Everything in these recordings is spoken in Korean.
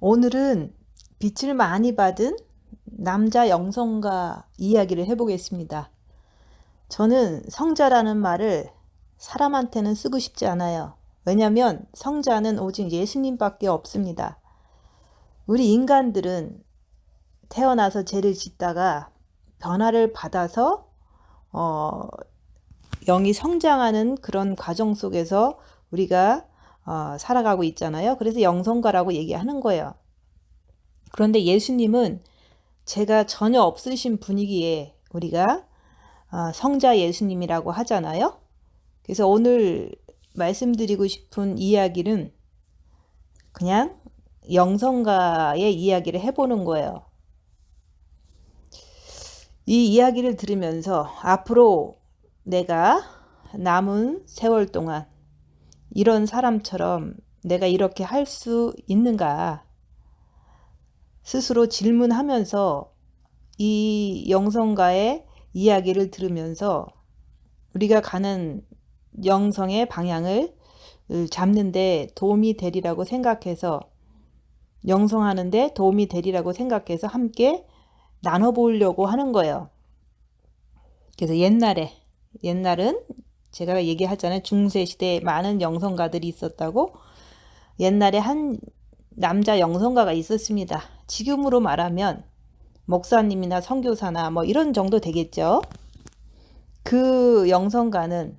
오늘은 빛을 많이 받은 남자 영성가 이야기를 해보겠습니다. 저는 성자라는 말을 사람한테는 쓰고 싶지 않아요. 왜냐하면 성자는 오직 예수님밖에 없습니다. 우리 인간들은 태어나서 죄를 짓다가 변화를 받아서 영이 성장하는 그런 과정 속에서 우리가 살아가고 있잖아요. 그래서 영성가라고 얘기하는 거예요. 그런데 예수님은 죄가 전혀 없으신 분이기에 우리가 성자 예수님이라고 하잖아요. 그래서 오늘 말씀드리고 싶은 이야기는 그냥 영성가의 이야기를 해보는 거예요. 이 이야기를 들으면서 앞으로 내가 남은 세월 동안 이런 사람처럼 내가 이렇게 할 수 있는가 스스로 질문하면서 이 영성가의 이야기를 들으면서 우리가 가는 영성의 방향을 잡는데 도움이 되리라고 생각해서 영성하는데 도움이 되리라고 생각해서 함께 나눠보려고 하는 거예요. 그래서 옛날은 제가 얘기하잖아요. 중세시대에 많은 영성가들이 있었다고. 옛날에 한 남자 영성가가 있었습니다. 지금으로 말하면 목사님이나 선교사나 뭐 이런 정도 되겠죠. 그 영성가는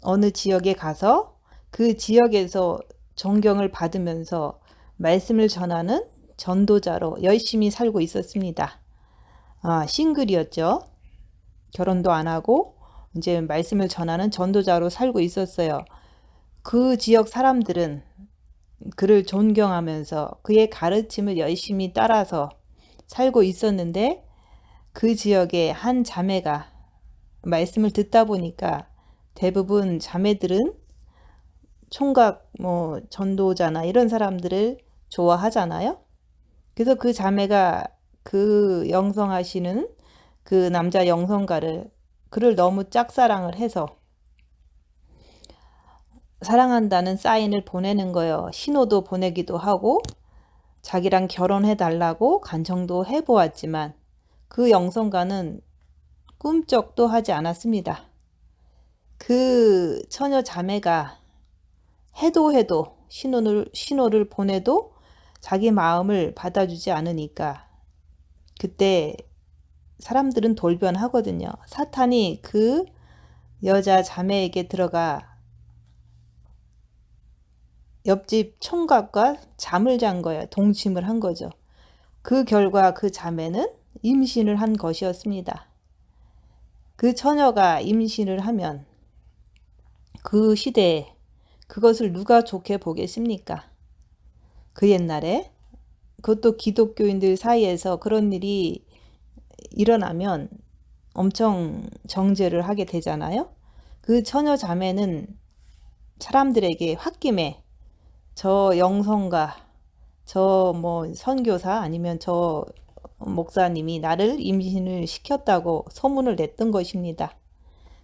어느 지역에 가서 그 지역에서 존경을 받으면서 말씀을 전하는 전도자로 열심히 살고 있었습니다. 싱글이었죠. 결혼도 안 하고 이제 말씀을 전하는 전도자로 살고 있었어요. 그 지역 사람들은 그를 존경하면서 그의 가르침을 열심히 따라서 살고 있었는데 그 지역에 한 자매가 말씀을 듣다 보니까 대부분 자매들은 총각 전도자나 이런 사람들을 좋아하잖아요. 그래서 그 자매가 그 영성하시는 그 남자 영성가를 그를 너무 짝사랑을 해서 사랑한다는 사인을 보내는 거예요. 신호도 보내기도 하고 자기랑 결혼해 달라고 간청도 해보았지만 그 영성가는 꿈쩍도 하지 않았습니다. 그 처녀 자매가 해도 신호를 보내도 자기 마음을 받아주지 않으니까 그때 사람들은 돌변하거든요. 사탄이 그 여자 자매에게 들어가 옆집 총각과 잠을 잔 거예요. 동침을 한 거죠. 그 결과 그 자매는 임신을 한 것이었습니다. 그 처녀가 임신을 하면 그 시대에 그것을 누가 좋게 보겠습니까? 그 옛날에 그것도 기독교인들 사이에서 그런 일이 일어나면 엄청 정죄를 하게 되잖아요. 그 처녀 자매는 사람들에게 홧김에 저 영성가, 저 선교사 아니면 저 목사님이 나를 임신을 시켰다고 소문을 냈던 것입니다.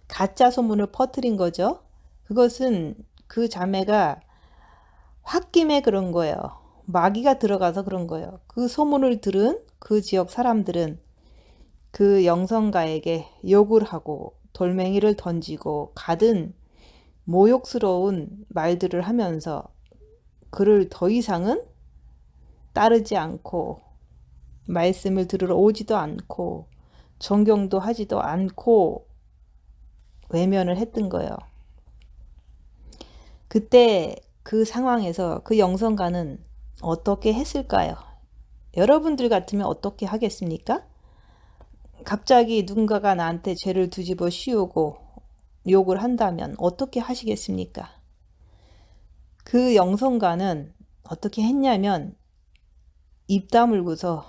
가짜 소문을 퍼뜨린 거죠. 그것은 그 자매가 홧김에 그런 거예요. 마귀가 들어가서 그런 거예요. 그 소문을 들은 그 지역 사람들은 그 영성가에게 욕을 하고 돌멩이를 던지고 가든 모욕스러운 말들을 하면서 그를 더 이상은 따르지 않고 말씀을 들으러 오지도 않고 존경도 하지도 않고 외면을 했던 거예요. 그때 그 상황에서 그 영성가는 어떻게 했을까요? 여러분들 같으면 어떻게 하겠습니까? 갑자기 누군가가 나한테 죄를 뒤집어 씌우고 욕을 한다면 어떻게 하시겠습니까? 그 영성가는 어떻게 했냐면 입 다물고서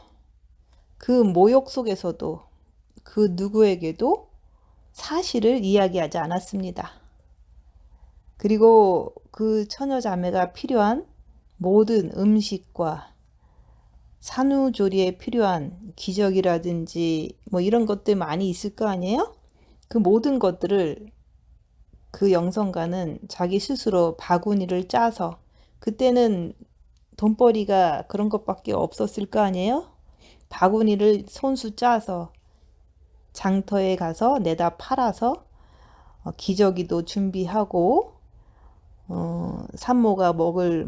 그 모욕 속에서도 그 누구에게도 사실을 이야기하지 않았습니다. 그리고 그 처녀 자매가 필요한 모든 음식과 산후조리에 필요한 기저귀라든지 이런 것들 많이 있을 거 아니에요? 그 모든 것들을 그 영성가는 자기 스스로 바구니를 짜서 그때는 돈벌이가 그런 것밖에 없었을 거 아니에요? 바구니를 손수 짜서 장터에 가서 내다 팔아서 기저귀도 준비하고 산모가 먹을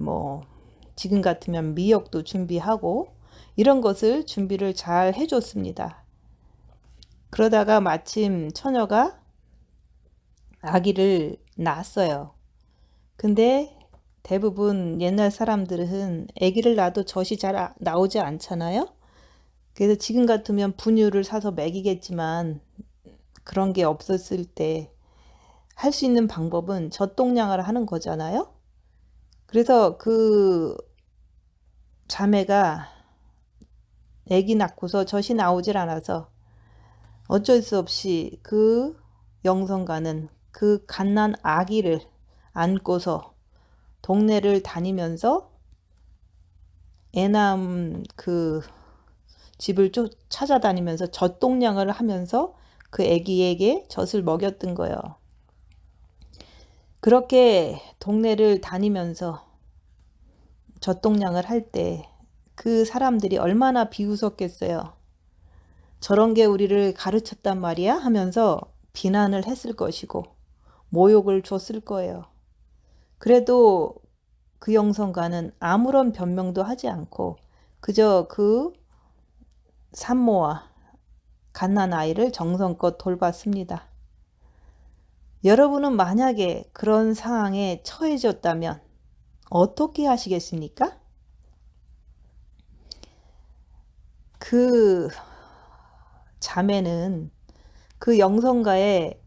지금 같으면 미역도 준비하고 이런 것을 준비를 잘 해줬습니다. 그러다가 마침 처녀가 아기를 낳았어요. 근데 대부분 옛날 사람들은 아기를 낳아도 젖이 잘 나오지 않잖아요. 그래서 지금 같으면 분유를 사서 먹이겠지만 그런 게 없었을 때 할 수 있는 방법은 젖동량을 하는 거잖아요. 그래서 그 자매가 아기 낳고서 젖이 나오질 않아서 어쩔 수 없이 그 영성가는 그 갓난 아기를 안고서 동네를 다니면서 애 낳은 그 집을 찾아다니면서 젖동량을 하면서 그 아기에게 젖을 먹였던 거예요. 그렇게 동네를 다니면서 젖동량을 할 때 그 사람들이 얼마나 비웃었겠어요. 저런 게 우리를 가르쳤단 말이야 하면서 비난을 했을 것이고 모욕을 줬을 거예요. 그래도 그 영성가는 아무런 변명도 하지 않고 그저 그 산모와 갓난 아이를 정성껏 돌봤습니다. 여러분은 만약에 그런 상황에 처해졌다면 어떻게 하시겠습니까? 그 자매는 그 영성가의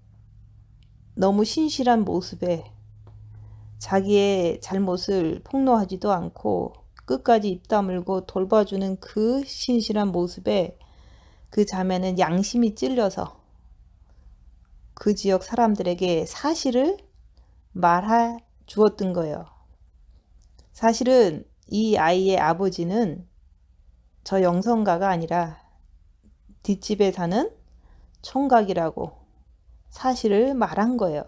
너무 신실한 모습에 자기의 잘못을 폭로하지도 않고 끝까지 입 다물고 돌봐주는 그 신실한 모습에 그 자매는 양심이 찔려서 그 지역 사람들에게 사실을 말해 주었던 거예요. 사실은 이 아이의 아버지는 저 영성가가 아니라 뒷집에 사는 총각이라고 사실을 말한 거예요.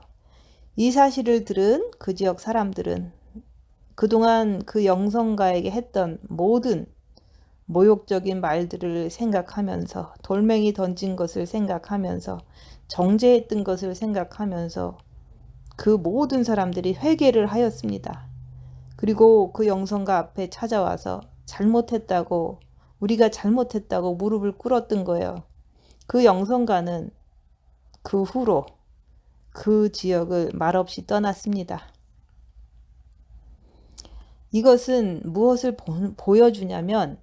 이 사실을 들은 그 지역 사람들은 그동안 그 영성가에게 했던 모든 모욕적인 말들을 생각하면서 돌멩이 던진 것을 생각하면서 정죄했던 것을 생각하면서 그 모든 사람들이 회개를 하였습니다. 그리고 그 영성가 앞에 찾아와서 잘못했다고 우리가 잘못했다고 무릎을 꿇었던 거예요. 그 영성가는 그 후로 그 지역을 말없이 떠났습니다. 이것은 무엇을 보여주냐면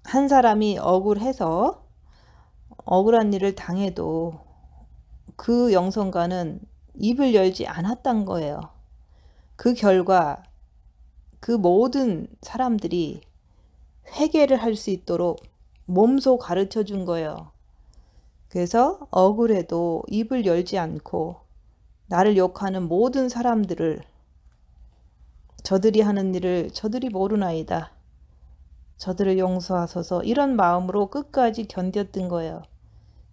한 사람이 억울해서 억울한 일을 당해도 그 영성가는 입을 열지 않았던 거예요. 그 결과 그 모든 사람들이 회개를 할 수 있도록 몸소 가르쳐 준 거예요. 그래서 억울해도 입을 열지 않고 나를 욕하는 모든 사람들을 저들이 하는 일을 저들이 모르나이다. 저들을 용서하소서 이런 마음으로 끝까지 견뎠던 거예요.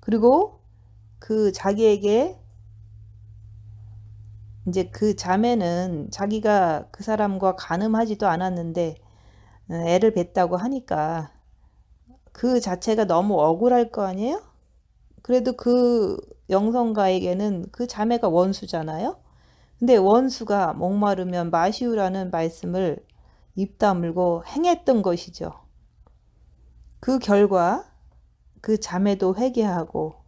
그리고 그 자기에게 이제 그 자매는 자기가 그 사람과 간음하지도 않았는데 애를 뱄다고 하니까 그 자체가 너무 억울할 거 아니에요? 그래도 그 영성가에게는 그 자매가 원수잖아요. 근데 원수가 목마르면 마시우라는 말씀을 입 다물고 행했던 것이죠. 그 결과 그 자매도 회개하고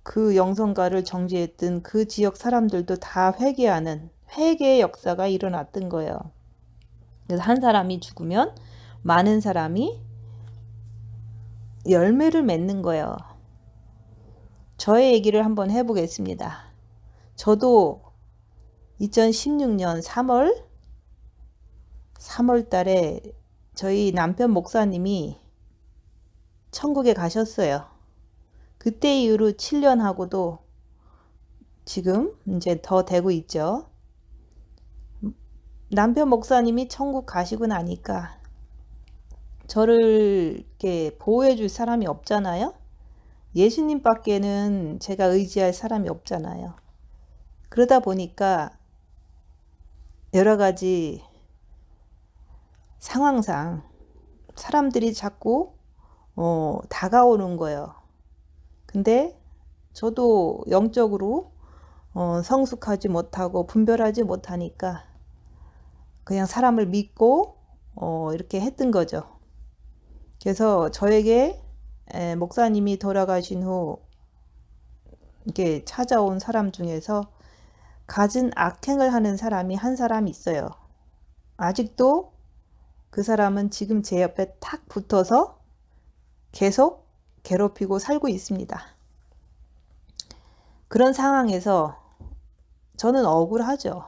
그 영성가를 정죄했던 그 지역 사람들도 다 회개하는 회개의 역사가 일어났던 거예요. 그래서 한 사람이 죽으면 많은 사람이 열매를 맺는 거예요. 저의 얘기를 한번 해보겠습니다. 저도 2016년 3월 달에 저희 남편 목사님이 천국에 가셨어요. 그때 이후로 7년 하고도 지금 이제 더 되고 있죠. 남편 목사님이 천국 가시고 나니까 저를 이렇게 보호해 줄 사람이 없잖아요. 예수님 밖에는 제가 의지할 사람이 없잖아요. 그러다 보니까 여러 가지 상황상 사람들이 자꾸 다가오는 거예요. 근데 저도 영적으로 성숙하지 못하고 분별하지 못하니까 그냥 사람을 믿고 이렇게 했던 거죠. 그래서 저에게 목사님이 돌아가신 후 이렇게 찾아온 사람 중에서 갖은 악행을 하는 사람이 한 사람 있어요. 아직도 그 사람은 지금 제 옆에 탁 붙어서 계속 괴롭히고 살고 있습니다. 그런 상황에서 저는 억울하죠.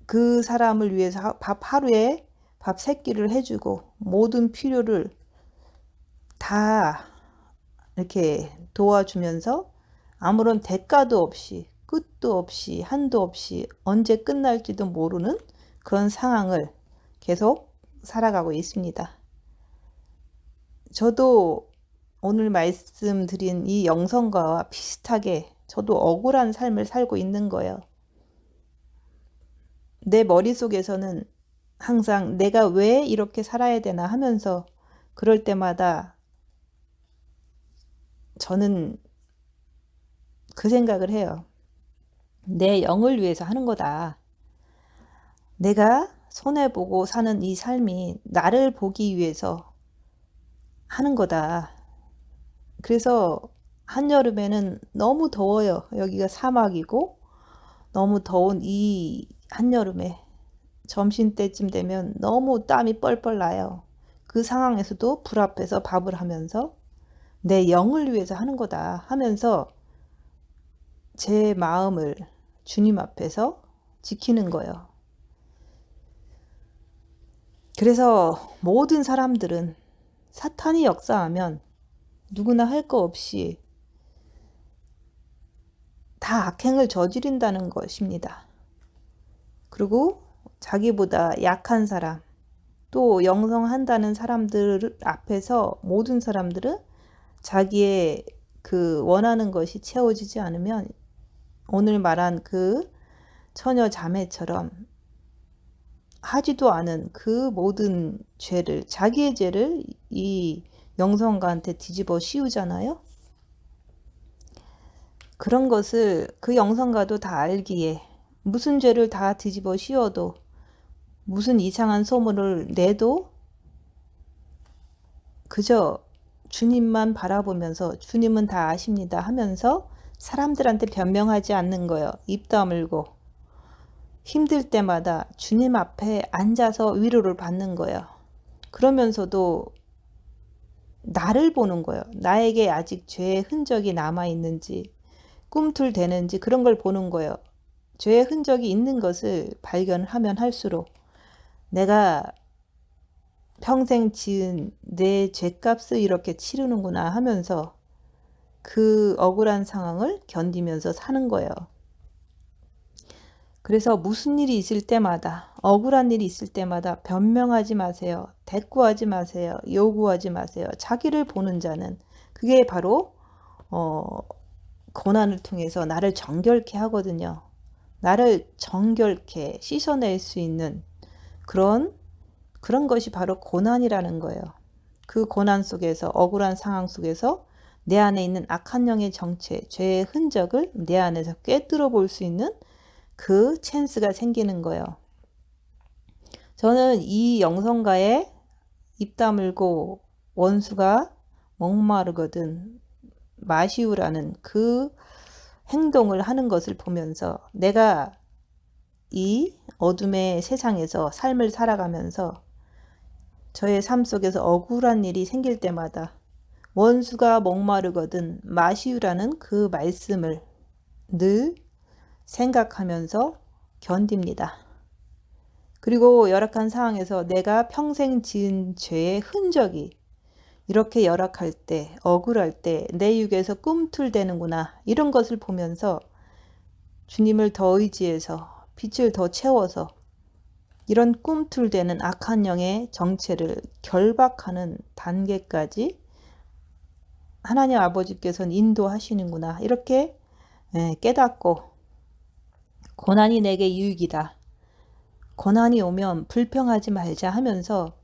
그 사람을 위해서 하루에 밥 3끼를 해주고 모든 필요를 다 이렇게 도와주면서 아무런 대가도 없이 끝도 없이 한도 없이 언제 끝날지도 모르는 그런 상황을 계속 살아가고 있습니다. 저도 오늘 말씀드린 이 영성과와 비슷하게 저도 억울한 삶을 살고 있는 거예요. 내 머릿속에서는 항상 내가 왜 이렇게 살아야 되나 하면서 그럴 때마다 저는 그 생각을 해요. 내 영을 위해서 하는 거다. 내가 손해보고 사는 이 삶이 나를 보기 위해서 하는 거다. 그래서 한여름에는 너무 더워요. 여기가 사막이고 너무 더운 이 한여름에 점심때쯤 되면 너무 땀이 뻘뻘 나요. 그 상황에서도 불 앞에서 밥을 하면서 내 영을 위해서 하는 거다 하면서 제 마음을 주님 앞에서 지키는 거예요. 그래서 모든 사람들은 사탄이 역사하면 누구나 할 거 없이 다 악행을 저지른다는 것입니다. 그리고 자기보다 약한 사람, 또 영성한다는 사람들 앞에서 모든 사람들은 자기의 그 원하는 것이 채워지지 않으면 오늘 말한 그 처녀 자매처럼 하지도 않은 그 모든 죄를, 자기의 죄를 이 영성가한테 뒤집어 씌우잖아요. 그런 것을 그 영성가도 다 알기에 무슨 죄를 다 뒤집어 씌워도 무슨 이상한 소문을 내도 그저 주님만 바라보면서 주님은 다 아십니다 하면서 사람들한테 변명하지 않는 거예요. 입 다물고 힘들 때마다 주님 앞에 앉아서 위로를 받는 거예요. 그러면서도 나를 보는 거예요. 나에게 아직 죄의 흔적이 남아있는지 꿈틀대는지 그런 걸 보는 거예요. 죄의 흔적이 있는 것을 발견하면 할수록 내가 평생 지은 내 죄값을 이렇게 치르는구나 하면서 그 억울한 상황을 견디면서 사는 거예요. 그래서 무슨 일이 있을 때마다, 억울한 일이 있을 때마다 변명하지 마세요. 대꾸하지 마세요. 요구하지 마세요. 자기를 보는 자는 그게 바로 고난을 통해서 나를 정결케 하거든요. 나를 정결케 씻어낼 수 있는 그런 것이 바로 고난이라는 거예요. 그 고난 속에서, 억울한 상황 속에서 내 안에 있는 악한 영의 정체, 죄의 흔적을 내 안에서 꿰뚫어 볼 수 있는 그 찬스가 생기는 거예요. 저는 이 영성가에 입 다물고 원수가 목마르거든 마시우라는 그 행동을 하는 것을 보면서 내가 이 어둠의 세상에서 삶을 살아가면서 저의 삶 속에서 억울한 일이 생길 때마다 원수가 목마르거든 마시우라는 그 말씀을 늘 생각하면서 견딥니다. 그리고 열악한 상황에서 내가 평생 지은 죄의 흔적이 이렇게 열악할 때, 억울할 때 내 육에서 꿈틀대는구나 이런 것을 보면서 주님을 더 의지해서 빛을 더 채워서 이런 꿈틀대는 악한 영의 정체를 결박하는 단계까지 하나님 아버지께서는 인도하시는구나 이렇게 깨닫고 고난이 내게 유익이다. 고난이 오면 불평하지 말자 하면서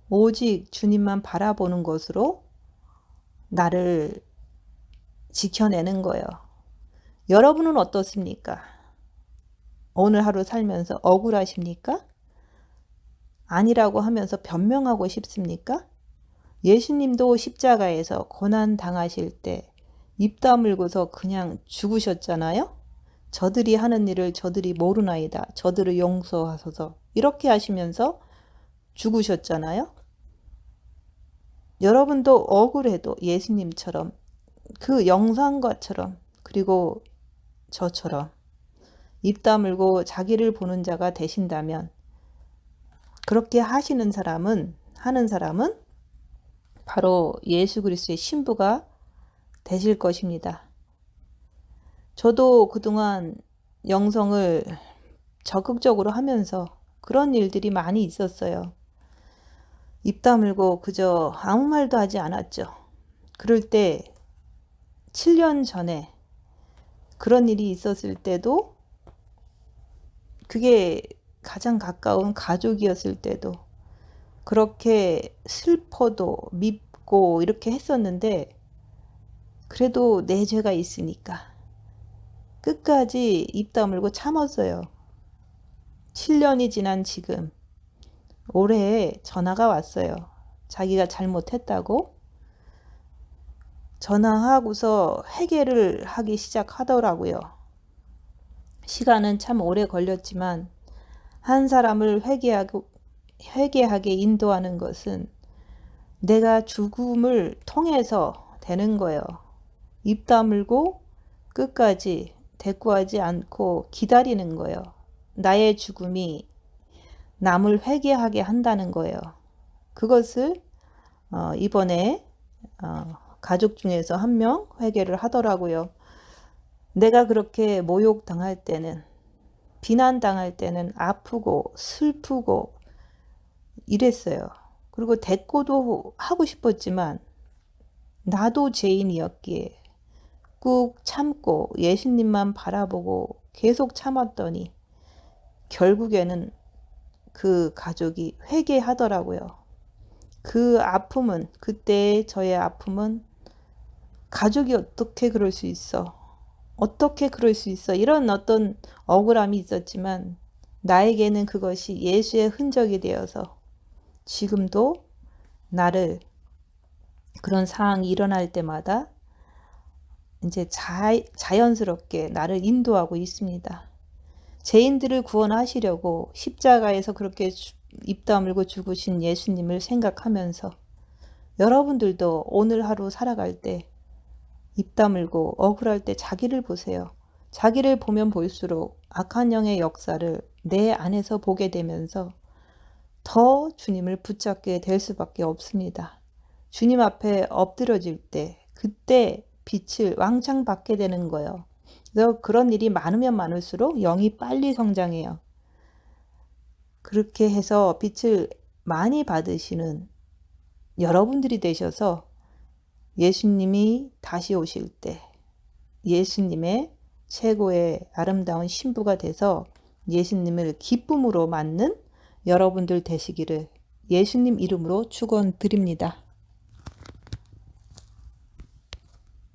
오직 주님만 바라보는 것으로 나를 지켜내는 거예요. 여러분은 어떻습니까? 오늘 하루 살면서 억울하십니까? 아니라고 하면서 변명하고 싶습니까? 예수님도 십자가에서 고난 당하실 때 입 다물고서 그냥 죽으셨잖아요. 저들이 하는 일을 저들이 모르나이다. 저들을 용서하소서. 이렇게 하시면서 죽으셨잖아요. 여러분도 억울해도 예수님처럼 그 영상과처럼 그리고 저처럼 입 다물고 자기를 보는 자가 되신다면 그렇게 하는 사람은 바로 예수 그리스도의 신부가 되실 것입니다. 저도 그동안 영성을 적극적으로 하면서 그런 일들이 많이 있었어요. 입 다물고 그저 아무 말도 하지 않았죠. 그럴 때 7년 전에 그런 일이 있었을 때도 그게 가장 가까운 가족이었을 때도 그렇게 슬퍼도 밉고 이렇게 했었는데 그래도 내 죄가 있으니까 끝까지 입 다물고 참았어요. 7년이 지난 지금 올해 전화가 왔어요. 자기가 잘못했다고 전화하고서 회개를 하기 시작하더라고요. 시간은 참 오래 걸렸지만 한 사람을 회개하게 인도하는 것은 내가 죽음을 통해서 되는 거예요. 입 다물고 끝까지 대꾸하지 않고 기다리는 거예요. 나의 죽음이 남을 회개하게 한다는 거예요. 그것을 이번에 가족 중에서 한 명 회개를 하더라고요. 내가 그렇게 모욕당할 때는 비난당할 때는 아프고 슬프고 이랬어요. 그리고 대꾸도 하고 싶었지만 나도 죄인이었기에 꾹 참고 예수님만 바라보고 계속 참았더니 결국에는 그 가족이 회개하더라고요. 그 아픔은 그때의 저의 아픔은 가족이 어떻게 그럴 수 있어? 어떻게 그럴 수 있어? 이런 어떤 억울함이 있었지만 나에게는 그것이 예수의 흔적이 되어서 지금도 나를 그런 상황이 일어날 때마다 이제 자연스럽게 나를 인도하고 있습니다. 죄인들을 구원하시려고 십자가에서 그렇게 입 다물고 죽으신 예수님을 생각하면서 여러분들도 오늘 하루 살아갈 때 입 다물고 억울할 때 자기를 보세요. 자기를 보면 볼수록 악한 영의 역사를 내 안에서 보게 되면서 더 주님을 붙잡게 될 수밖에 없습니다. 주님 앞에 엎드려질 때 그때 빛을 왕창 받게 되는 거예요. 그래서 그런 일이 많으면 많을수록 영이 빨리 성장해요. 그렇게 해서 빛을 많이 받으시는 여러분들이 되셔서 예수님이 다시 오실 때 예수님의 최고의 아름다운 신부가 돼서 예수님을 기쁨으로 맞는 여러분들 되시기를 예수님 이름으로 축원드립니다.